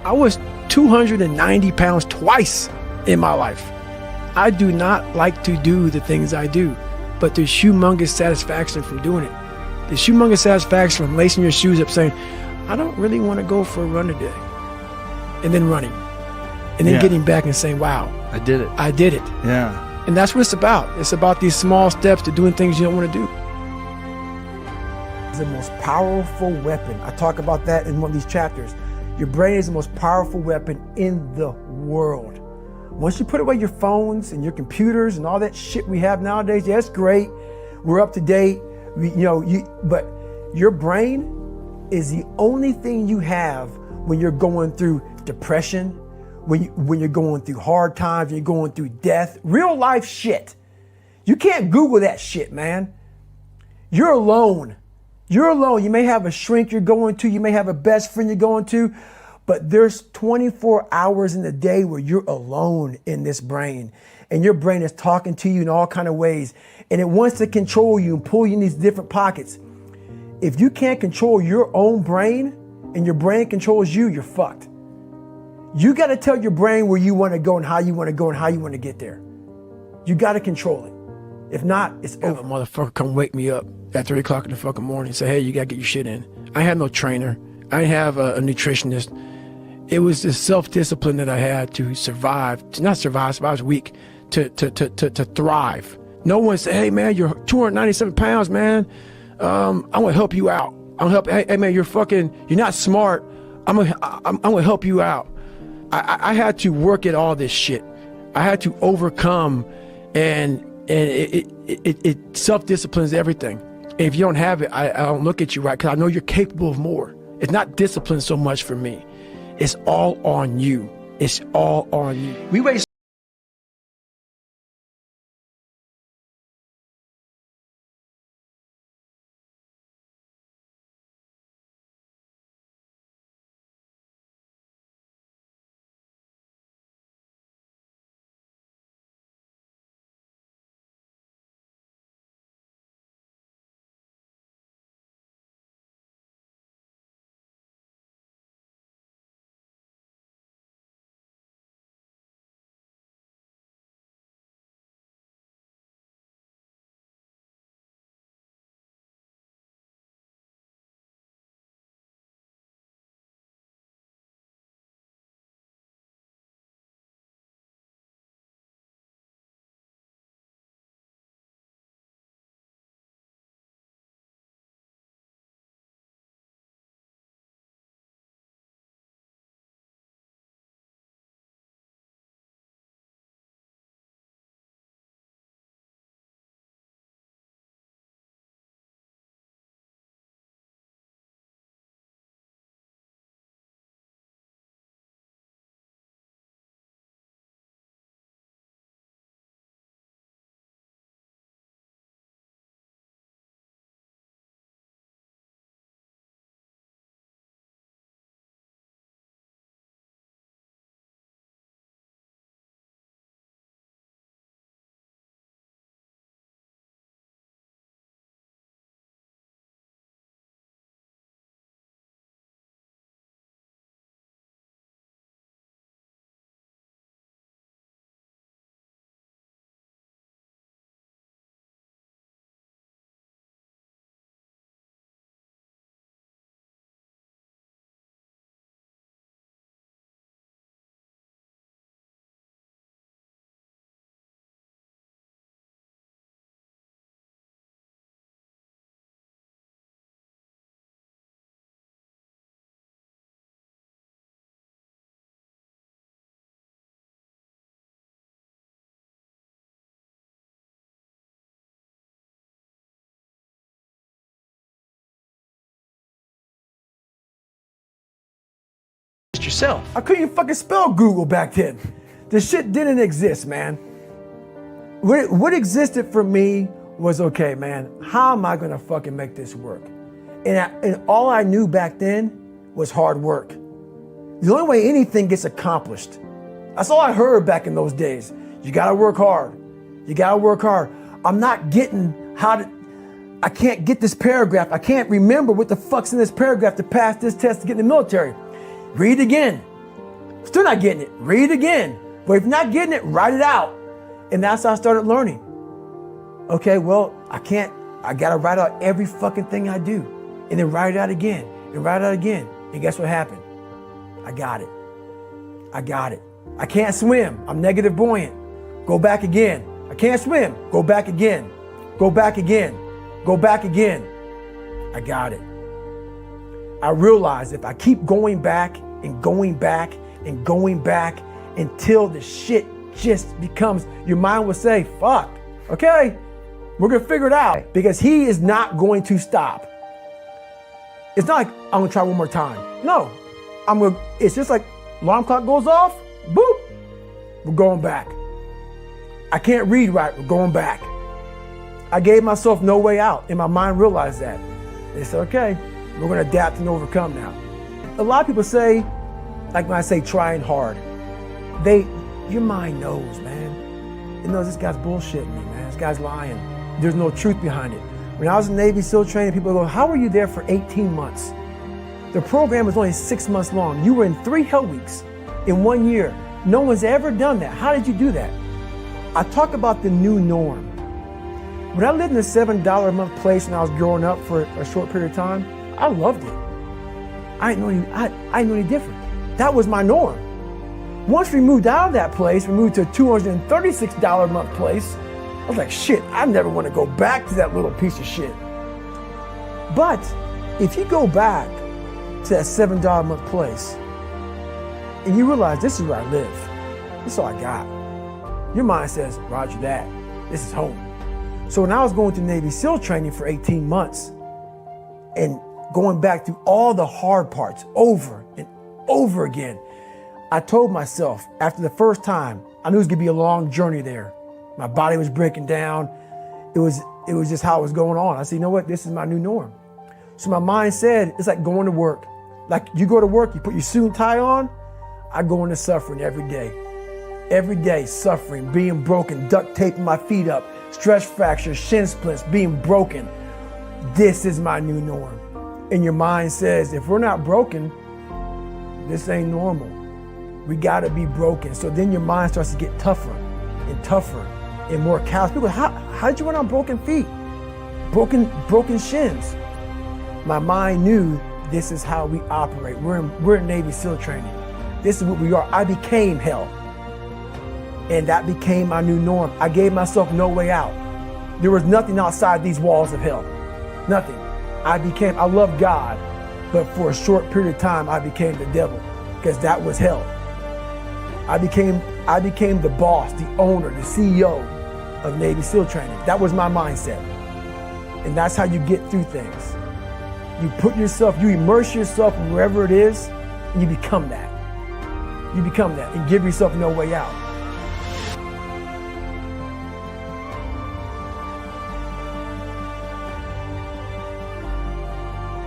I was 290 pounds twice in my life. I do not like to do the things I do, but there's humongous satisfaction from doing it. There's humongous satisfaction from lacing your shoes up saying, I don't really want to go for a run today. And then running. And then getting back and saying, wow. I did it. I did it. Yeah. And that's what it's about. It's about these small steps to doing things you don't want to do. It's the most powerful weapon. I talk about that in one of these chapters. Your brain is the most powerful weapon in the world. Once you put away your phones and your computers and all that shit we have nowadays, yeah, it's great. We're up to date. But your brain is the only thing you have when you're going through depression, when you're going through hard times, when you're going through death, real life shit. You can't Google that shit, man. You're alone. You're alone. You may have a shrink you're going to, you may have a best friend you're going to, but there's 24 hours in the day where you're alone in this brain, and your brain is talking to you in all kind of ways, and it wants to control you and pull you in these different pockets. If you can't control your own brain and your brain controls you, you're fucked. You got to tell your brain where you want to go and how you want to go and how you want to get there. You got to control it. If not, it's over. A motherfucker come wake me up at 3 o'clock in the fucking morning and say, hey, you got to get your shit in. I had no trainer. I didn't have a nutritionist. It was the self-discipline that I had to survive, to not survive, I was weak, to thrive. No one said, hey man, you're 297 pounds, man. I'm gonna help you out. Hey man, you're not smart. I'm gonna help you out. I had to work at all this shit. I had to overcome, and it self-disciplines everything. And if you don't have it, I don't look at you right, because I know you're capable of more. It's not discipline so much for me. It's all on you. It's all on you. We waste yourself. I couldn't even fucking spell Google back then. The shit didn't exist, man. What existed for me was, okay, man, how am I gonna fucking make this work? And all I knew back then was hard work. The only way anything gets accomplished. That's all I heard back in those days. You gotta work hard. You gotta work hard. I'm not getting I can't get this paragraph. I can't remember what the fuck's in this paragraph to pass this test to get in the military. Read again. still not getting it, read it again. But if you're not getting it, write it out. And that's how I started learning. Okay, well, I gotta write out every fucking thing I do. And then write it out again, and write it out again. And guess what happened? I got it. I can't swim, I'm negative buoyant. Go back again. I can't swim, go back again. Go back again, go back again. I got it. I realized if I keep going back and going back and going back until the shit just becomes, your mind will say, fuck, okay, we're gonna figure it out, because he is not going to stop. It's not like I'm gonna try one more time. No, it's just like alarm clock goes off, boop, we're going back. I can't read right, we're going back. I gave myself no way out, and my mind realized that. They said, okay, we're gonna adapt and overcome now. A lot of people say, like when I say trying hard, your mind knows, man. It knows this guy's bullshitting me, man. This guy's lying. There's no truth behind it. When I was in Navy SEAL training, people go, how were you there for 18 months? The program was only 6 months long. You were in 3 hell weeks in 1 year. No one's ever done that. How did you do that? I talk about the new norm. When I lived in a $7 a month place when I was growing up for a short period of time, I loved it. I didn't know any different. That was my norm. Once we moved out of that place, we moved to a $236 a month place. I was like, shit, I never want to go back to that little piece of shit. But if you go back to that $7 a month place and you realize this is where I live, this is all I got, your mind says, roger that, this is home. So when I was going through Navy SEAL training for 18 months and going back through all the hard parts over and over again, I told myself after the first time, I knew it was gonna be a long journey there. My body was breaking down. It was just how it was going on. I said, you know what, this is my new norm. So my mind said, it's like going to work. Like you go to work, you put your suit and tie on, I go into suffering every day. Every day, suffering, being broken, duct taping my feet up, stress fractures, shin splints, being broken. This is my new norm. And your mind says, if we're not broken, this ain't normal. We gotta be broken. So then your mind starts to get tougher and tougher and more callous. People go, how did you run on broken feet? Broken shins. My mind knew this is how we operate. We're in Navy SEAL training. This is what we are. I became hell. And that became my new norm. I gave myself no way out. There was nothing outside these walls of hell. Nothing. I love God, but for a short period of time, I became the devil, because that was hell. I became the boss, the owner, the CEO of Navy SEAL training. That was my mindset. And that's how you get through things. You immerse yourself in wherever it is, and you become that. You become that and give yourself no way out.